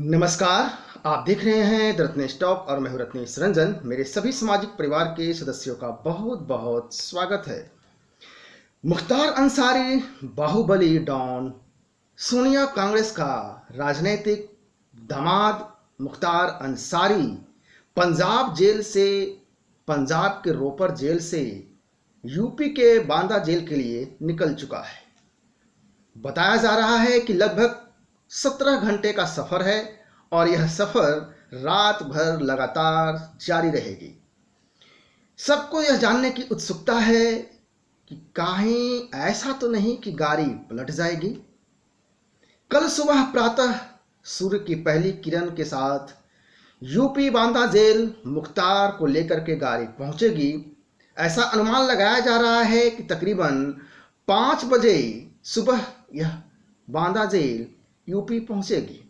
नमस्कार। आप देख रहे हैं द रत्नेश टॉक और मैं हूं रत्नेश रंजन। मेरे सभी सामाजिक परिवार के सदस्यों का बहुत बहुत स्वागत है। मुख्तार अंसारी बाहुबली डॉन, सोनिया कांग्रेस का राजनीतिक दामाद मुख्तार अंसारी पंजाब के रोपर जेल से यूपी के बांदा जेल के लिए निकल चुका है। बताया जा रहा है कि लगभग 17 घंटे का सफर है और यह सफर रात भर लगातार जारी रहेगी। सबको यह जानने की उत्सुकता है कि कहीं ऐसा तो नहीं कि गाड़ी पलट जाएगी। कल सुबह प्रातः सूर्य की पहली किरण के साथ यूपी बांदा जेल मुख्तार को लेकर के गाड़ी पहुंचेगी। ऐसा अनुमान लगाया जा रहा है कि तकरीबन 5 बजे सुबह यह बांदा जेल यूपी पहुंचेगी।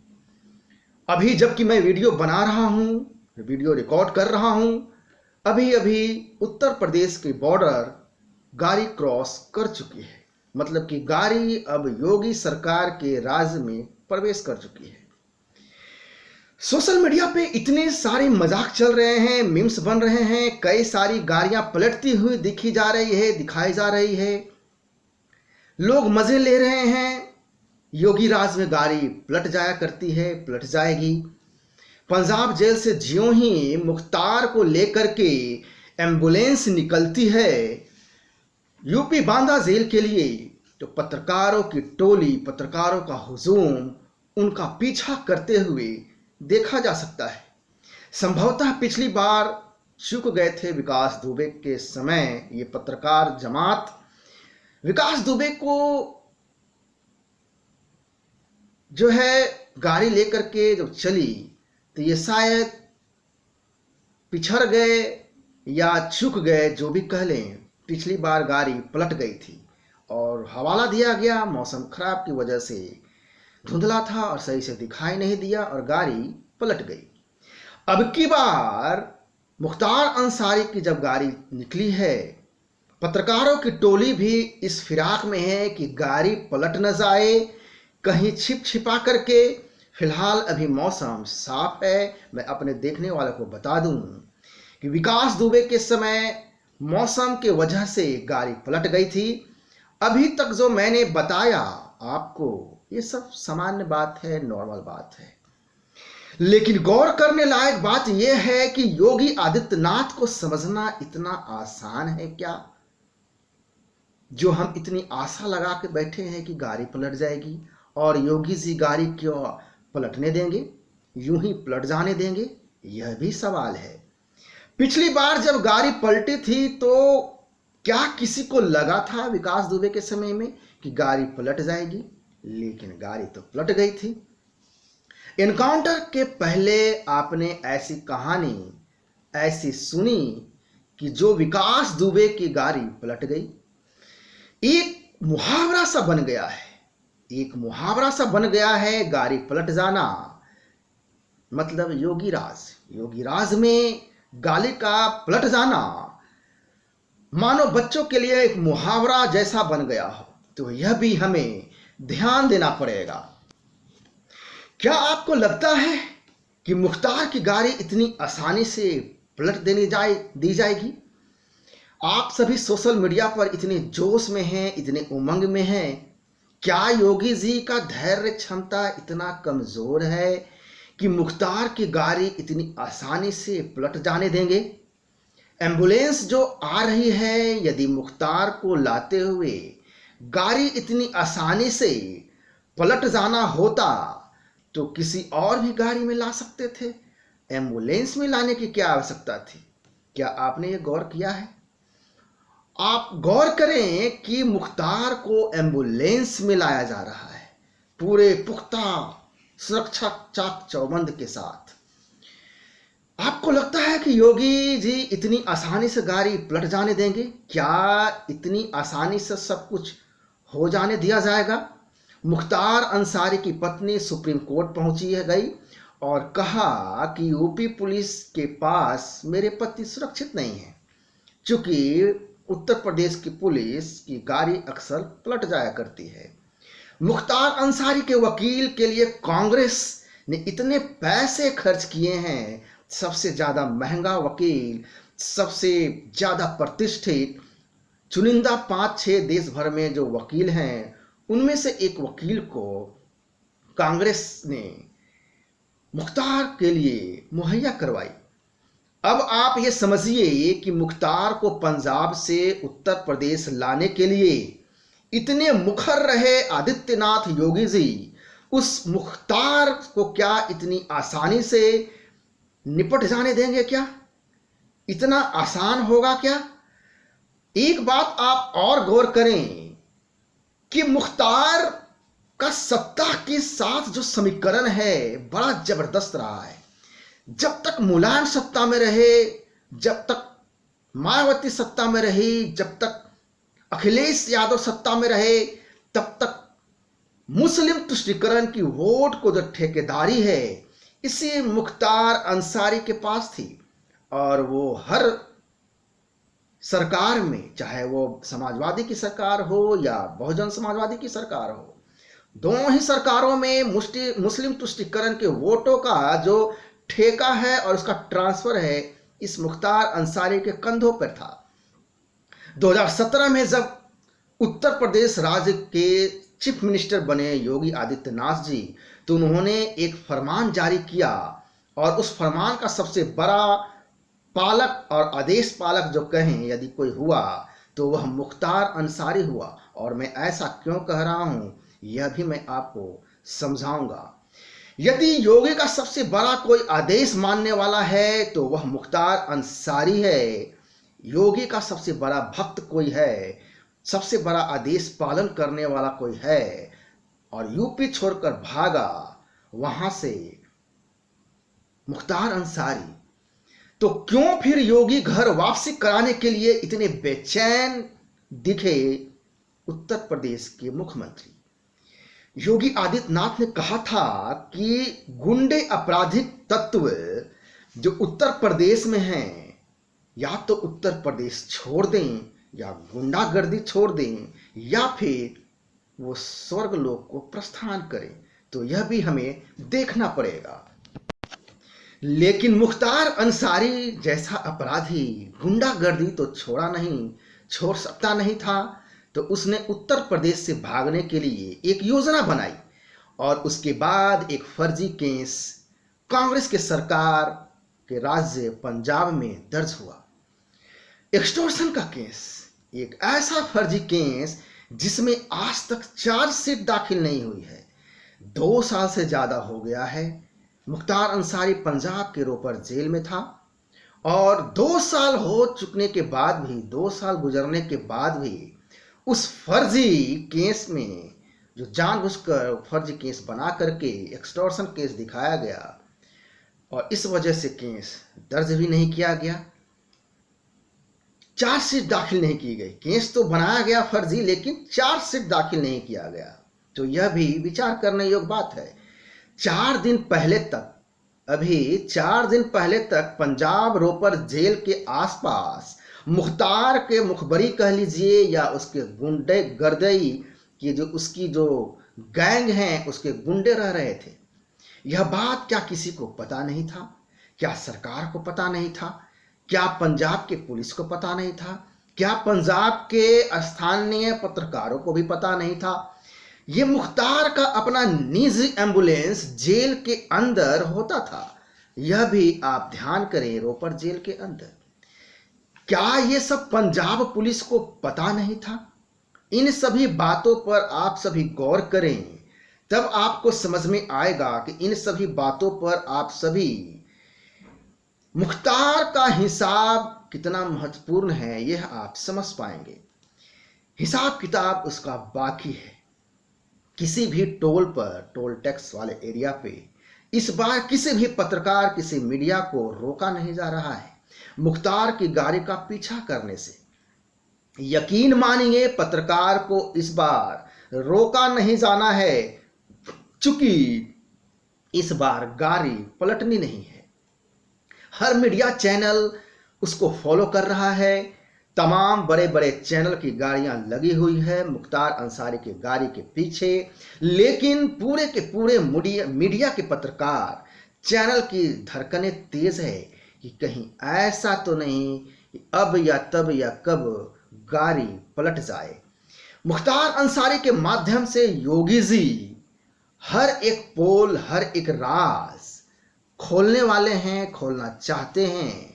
अभी जबकि मैं वीडियो बना रहा हूं, वीडियो रिकॉर्ड कर रहा हूं, अभी अभी उत्तर प्रदेश के बॉर्डर गाड़ी क्रॉस कर चुकी है। मतलब कि गाड़ी अब योगी सरकार के राज्य में प्रवेश कर चुकी है। सोशल मीडिया पे इतने सारे मजाक चल रहे हैं, मीम्स बन रहे हैं, कई सारी गाड़ियां पलटती हुई दिखाई जा रही है। लोग मजे ले रहे हैं। योगी राज में गाड़ी पलट जाया करती है, पलट जाएगी। पंजाब जेल से ज्यों ही मुख्तार को लेकर के एम्बुलेंस निकलती है यूपी बांदा जेल के लिए, तो पत्रकारों की टोली, पत्रकारों का हुजूम उनका पीछा करते हुए देखा जा सकता है। संभवतः पिछली बार चूक गए थे विकास दुबे के समय। ये पत्रकार जमात विकास दुबे को जो है गाड़ी लेकर के जब चली तो ये शायद पिछड़ गए या चूक गए, जो भी कह लें। पिछली बार गाड़ी पलट गई थी और हवाला दिया गया मौसम खराब की वजह से, धुंधला था और सही से दिखाई नहीं दिया और गाड़ी पलट गई। अब की बार मुख्तार अंसारी की जब गाड़ी निकली है, पत्रकारों की टोली भी इस फिराक में है कि गाड़ी पलट न जाए, कहीं छिप छिपा करके। फिलहाल अभी मौसम साफ है। मैं अपने देखने वालों को बता दूं कि विकास दुबे के समय मौसम के वजह से गाड़ी पलट गई थी। अभी तक जो मैंने बताया आपको, ये सब सामान्य बात है, नॉर्मल बात है। लेकिन गौर करने लायक बात यह है कि योगी आदित्यनाथ को समझना इतना आसान है क्या, जो हम इतनी आशा लगा के बैठे हैं कि गाड़ी पलट जाएगी और योगी जी गाड़ी क्यों पलटने देंगे, यूं ही पलट जाने देंगे? यह भी सवाल है। पिछली बार जब गाड़ी पलटी थी तो क्या किसी को लगा था विकास दुबे के समय में कि गाड़ी पलट जाएगी? लेकिन गाड़ी तो पलट गई थी। एनकाउंटर के पहले आपने ऐसी कहानी ऐसी सुनी कि जो विकास दुबे की गाड़ी पलट गई। एक मुहावरा सा बन गया है, गाड़ी पलट जाना। मतलब योगी राज में गाड़ी का पलट जाना मानो बच्चों के लिए एक मुहावरा जैसा बन गया हो। तो यह भी हमें ध्यान देना पड़ेगा। क्या आपको लगता है कि मुख्तार की गाड़ी इतनी आसानी से पलट दी जाएगी? आप सभी सोशल मीडिया पर इतने जोश में हैं, इतने उमंग में हैं। क्या योगी जी का धैर्य क्षमता इतना कमजोर है कि मुख्तार की गाड़ी इतनी आसानी से पलट जाने देंगे? एम्बुलेंस जो आ रही है, यदि मुख्तार को लाते हुए गाड़ी इतनी आसानी से पलट जाना होता तो किसी और भी गाड़ी में ला सकते थे। एम्बुलेंस में लाने की क्या आवश्यकता थी? क्या आपने ये गौर किया है? आप गौर करें कि मुख्तार को एम्बुलेंस में लाया जा रहा है, पूरे पुख्ता सुरक्षा चाक चौबंद के साथ। आपको लगता है कि योगी जी इतनी आसानी से गाड़ी पलट जाने देंगे? क्या इतनी आसानी से सब कुछ हो जाने दिया जाएगा? मुख्तार अंसारी की पत्नी सुप्रीम कोर्ट पहुंची गई और कहा कि यूपी पुलिस के पास मेरे पति सुरक्षित नहीं है, चूंकि उत्तर प्रदेश की पुलिस की गाड़ी अक्सर पलट जाया करती है। मुख्तार अंसारी के वकील के लिए कांग्रेस ने इतने पैसे खर्च किए हैं, सबसे ज़्यादा महंगा वकील, सबसे ज़्यादा प्रतिष्ठित चुनिंदा 5-6 देश भर में जो वकील हैं, उनमें से एक वकील को कांग्रेस ने मुख्तार के लिए मुहैया करवाई। अब आप ये समझिए कि मुख्तार को पंजाब से उत्तर प्रदेश लाने के लिए इतने मुखर रहे आदित्यनाथ योगी जी, उस मुख्तार को क्या इतनी आसानी से निपट जाने देंगे? क्या इतना आसान होगा क्या? एक बात आप और गौर करें कि मुख्तार का सत्ता के साथ जो समीकरण है बड़ा जबरदस्त रहा है। जब तक मुलायम सत्ता में रहे, जब तक मायावती सत्ता में रही, जब तक अखिलेश यादव सत्ता में रहे, तब तक मुस्लिम तुष्टीकरण की वोट को जो ठेकेदारी है इसी मुख्तार अंसारी के पास थी। और वो हर सरकार में, चाहे वो समाजवादी की सरकार हो या बहुजन समाजवादी की सरकार हो, दोनों ही सरकारों में मुस्लिम तुष्टीकरण के वोटों का जो ठेका है और उसका ट्रांसफर है इस मुख्तार अंसारी के कंधों पर था। 2017 में जब उत्तर प्रदेश राज्य के चीफ मिनिस्टर बने योगी आदित्यनाथ जी, तो उन्होंने एक फरमान जारी किया और उस फरमान का सबसे बड़ा पालक और आदेश पालक जो कहें यदि कोई हुआ तो वह मुख्तार अंसारी हुआ। और मैं ऐसा क्यों कह रहा हूं यह भी मैं आपको समझाऊंगा। यदि योगी का सबसे बड़ा कोई आदेश मानने वाला है तो वह मुख्तार अंसारी है। योगी का सबसे बड़ा भक्त कोई है, सबसे बड़ा आदेश पालन करने वाला कोई है और यूपी छोड़कर भागा वहां से मुख्तार अंसारी, तो क्यों फिर योगी घर वापसी कराने के लिए इतने बेचैन दिखे उत्तर प्रदेश के मुख्यमंत्री? योगी आदित्यनाथ ने कहा था कि गुंडे आपराधिक तत्व जो उत्तर प्रदेश में हैं या तो उत्तर प्रदेश छोड़ दें या गुंडागर्दी छोड़ दें या फिर वो स्वर्गलोक को प्रस्थान करें, तो यह भी हमें देखना पड़ेगा। लेकिन मुख्तार अंसारी जैसा अपराधी गुंडागर्दी तो छोड़ सकता नहीं था, तो उसने उत्तर प्रदेश से भागने के लिए एक योजना बनाई और उसके बाद एक फर्जी केस कांग्रेस के सरकार के राज्य पंजाब में दर्ज हुआ। एक्सटॉर्शन का केस, एक ऐसा फर्जी केस जिसमें आज तक चार्जशीट दाखिल नहीं हुई है। 2 साल से ज्यादा हो गया है। मुख्तार अंसारी पंजाब के रोपर जेल में था और 2 साल हो चुकने के बाद भी, 2 साल गुजरने के बाद भी उस फर्जी केस में जो जानबूझकर फर्जी केस बना करके एक्सटॉर्शन केस दिखाया गया और इस वजह से केस दर्ज भी नहीं किया गया, चार्जशीट दाखिल नहीं की गई। केस तो बनाया गया फर्जी लेकिन चार्जशीट दाखिल नहीं किया गया, तो यह भी विचार करने योग्य बात है। 4 दिन पहले तक पंजाब रोपर जेल के आसपास मुख्तार के मुखबरी कह लीजिए या उसके गुंडे गर्दई की उसकी जो गैंग हैं उसके गुंडे रह रहे थे। यह बात क्या किसी को पता नहीं था? क्या सरकार को पता नहीं था? क्या पंजाब के पुलिस को पता नहीं था? क्या पंजाब के स्थानीय पत्रकारों को भी पता नहीं था? ये मुख्तार का अपना निजी एम्बुलेंस जेल के अंदर होता था, यह भी आप ध्यान करें, रोपर जेल के अंदर। क्या ये सब पंजाब पुलिस को पता नहीं था? इन सभी बातों पर आप सभी गौर करें, तब आपको समझ में आएगा कि इन सभी बातों पर आप सभी मुख्तार का हिसाब कितना महत्वपूर्ण है यह आप समझ पाएंगे। हिसाब किताब उसका बाकी है। किसी भी टोल पर, टोल टैक्स वाले एरिया पे इस बार किसी भी पत्रकार, किसी मीडिया को रोका नहीं जा रहा है मुख्तार की गाड़ी का पीछा करने से। यकीन मानिए पत्रकार को इस बार रोका नहीं जाना है, चूंकि इस बार गाड़ी पलटनी नहीं है। हर मीडिया चैनल उसको फॉलो कर रहा है, तमाम बड़े बड़े चैनल की गाड़ियां लगी हुई है मुख्तार अंसारी की गाड़ी के पीछे, लेकिन पूरे के पूरे मीडिया के पत्रकार, चैनल की धड़कनें तेज है कि कहीं ऐसा तो नहीं कि अब या तब या कब गाड़ी पलट जाए। मुख्तार अंसारी के माध्यम से योगी जी हर एक पोल, हर एक राज खोलने वाले हैं, खोलना चाहते हैं।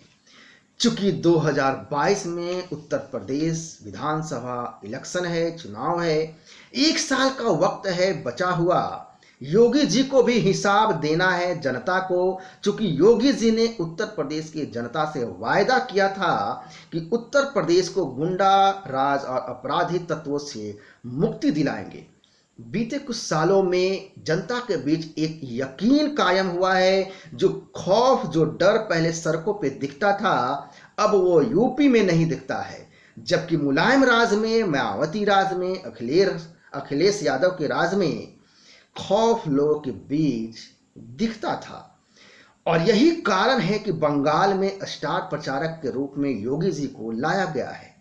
चूंकि 2022 में उत्तर प्रदेश विधानसभा इलेक्शन है, चुनाव है, 1 साल का वक्त है बचा हुआ। योगी जी को भी हिसाब देना है जनता को, चूंकि योगी जी ने उत्तर प्रदेश की जनता से वायदा किया था कि उत्तर प्रदेश को गुंडा राज और अपराधी तत्वों से मुक्ति दिलाएंगे। बीते कुछ सालों में जनता के बीच एक यकीन कायम हुआ है। जो खौफ, जो डर पहले सड़कों पे दिखता था, अब वो यूपी में नहीं दिखता है। जबकि मुलायम राज में, मायावती राज में, अखिलेश यादव के राज में खौफ लोगों के बीच दिखता था। और यही कारण है कि बंगाल में स्टार प्रचारक के रूप में योगी जी को लाया गया है।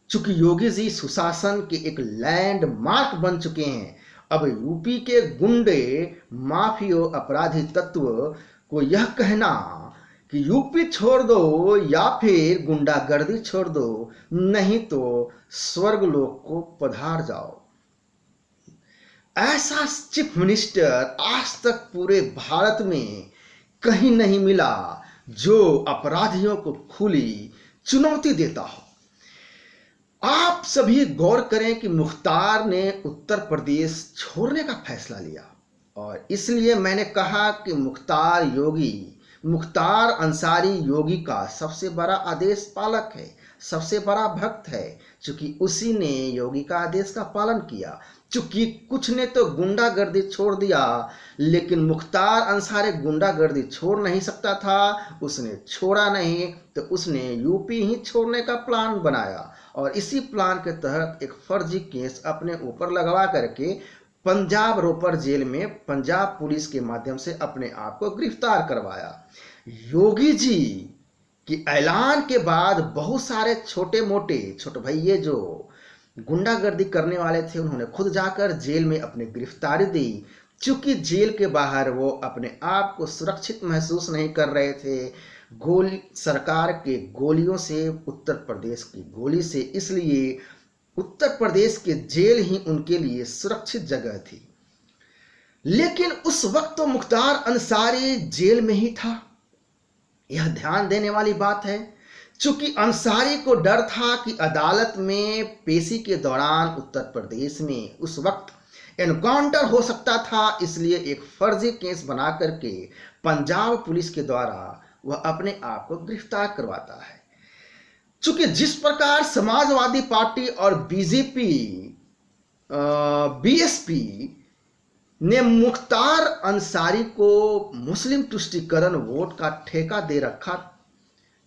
चूंकि योगी जी सुशासन के एक लैंडमार्क बन चुके हैं, अब यूपी के गुंडे, माफियो, अपराधी तत्व को यह कहना कि यूपी छोड़ दो या फिर गुंडागर्दी छोड़ दो, नहीं तो स्वर्गलोक को पधार जाओ। ऐसा चीफ मिनिस्टर आज तक पूरे भारत में कहीं नहीं मिला जो अपराधियों को खुली चुनौती देता हो। आप सभी गौर करें कि मुख्तार ने उत्तर प्रदेश छोड़ने का फैसला लिया, और इसलिए मैंने कहा कि मुख्तार अंसारी योगी का सबसे बड़ा आदेश पालक है, सबसे बड़ा भक्त है, क्योंकि उसी ने योगी का आदेश का पालन किया। चूंकि कुछ ने तो गुंडागर्दी छोड़ दिया, लेकिन मुख्तार अंसारी गुंडागर्दी छोड़ नहीं सकता था। उसने छोड़ा नहीं तो उसने यूपी ही छोड़ने का प्लान बनाया, और इसी प्लान के तहत एक फर्जी केस अपने ऊपर लगवा करके पंजाब रोपर जेल में पंजाब पुलिस के माध्यम से अपने आप को गिरफ्तार करवाया। योगी जी के ऐलान के बाद बहुत सारे छोटे भैये जो गुंडागर्दी करने वाले थे, उन्होंने खुद जाकर जेल में अपनी गिरफ्तारी दी। चूंकि जेल के बाहर वो अपने आप को सुरक्षित महसूस नहीं कर रहे थे सरकार के गोलियों से, उत्तर प्रदेश की गोली से, इसलिए उत्तर प्रदेश के जेल ही उनके लिए सुरक्षित जगह थी। लेकिन उस वक्त तो मुख्तार अंसारी जेल में ही था, यह ध्यान देने वाली बात है। चूंकि अंसारी को डर था कि अदालत में पेशी के दौरान उत्तर प्रदेश में उस वक्त एनकाउंटर हो सकता था, इसलिए एक फर्जी केस बना करके पंजाब पुलिस के द्वारा वह अपने आप को गिरफ्तार करवाता है। चूंकि जिस प्रकार समाजवादी पार्टी और बीजेपी, बीएसपी ने मुख्तार अंसारी को मुस्लिम तुष्टीकरण वोट का ठेका दे रखा,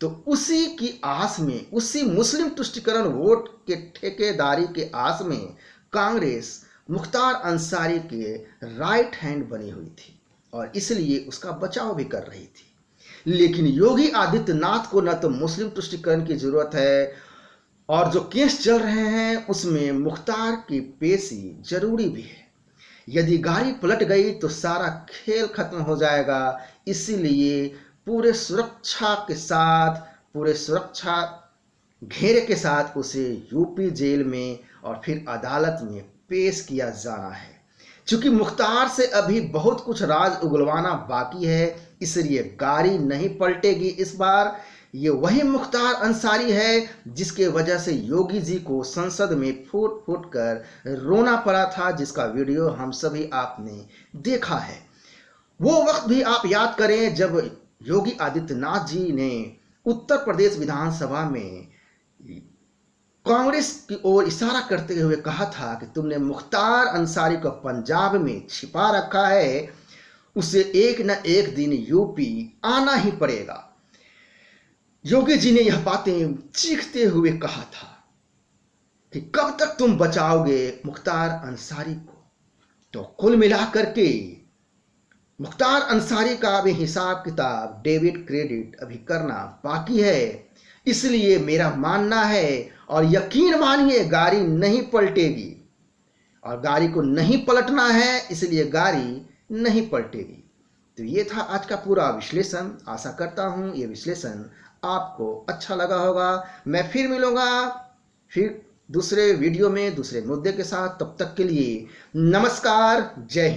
तो उसी की आस में, उसी मुस्लिम तुष्टीकरण वोट के ठेकेदारी के आस में कांग्रेस मुख्तार अंसारी के राइट हैंड बनी हुई थी, और इसलिए उसका बचाव भी कर रही थी। लेकिन योगी आदित्यनाथ को न तो मुस्लिम तुष्टीकरण की जरूरत है, और जो केस चल रहे हैं उसमें मुख्तार की पेशी जरूरी भी है। यदि गाड़ी पलट गई तो सारा खेल खत्म हो जाएगा। इसीलिए पूरे सुरक्षा के साथ, पूरे सुरक्षा घेरे के साथ उसे यूपी जेल में और फिर अदालत में पेश किया जाना है। चूंकि मुख्तार से अभी बहुत कुछ राज उगलवाना बाकी है, इसलिए गाड़ी नहीं पलटेगी इस बार। ये वही मुख्तार अंसारी है जिसके वजह से योगी जी को संसद में फूट फूट कर रोना पड़ा था, जिसका वीडियो हम सभी आपने देखा है। वो वक्त भी आप याद करें जब योगी आदित्यनाथ जी ने उत्तर प्रदेश विधानसभा में कांग्रेस की ओर इशारा करते हुए कहा था कि तुमने मुख्तार अंसारी को पंजाब में छिपा रखा है, उसे एक न एक दिन यूपी आना ही पड़ेगा। योगी जी ने यह बातें चीखते हुए कहा था कि कब तक तुम बचाओगे मुख्तार अंसारी को। तो कुल मिलाकर के मुख्तार अंसारी का भी हिसाब किताब डेबिट क्रेडिट अभी करना बाकी है, इसलिए मेरा मानना है और यकीन मानिए गाड़ी नहीं पलटेगी, और गाड़ी को नहीं पलटना है इसलिए गाड़ी नहीं पलटेगी। तो ये था आज का पूरा विश्लेषण। आशा करता हूँ ये विश्लेषण आपको अच्छा लगा होगा। मैं फिर मिलूंगा फिर दूसरे वीडियो में दूसरे मुद्दे के साथ। तब तक के लिए नमस्कार, जय हिंद।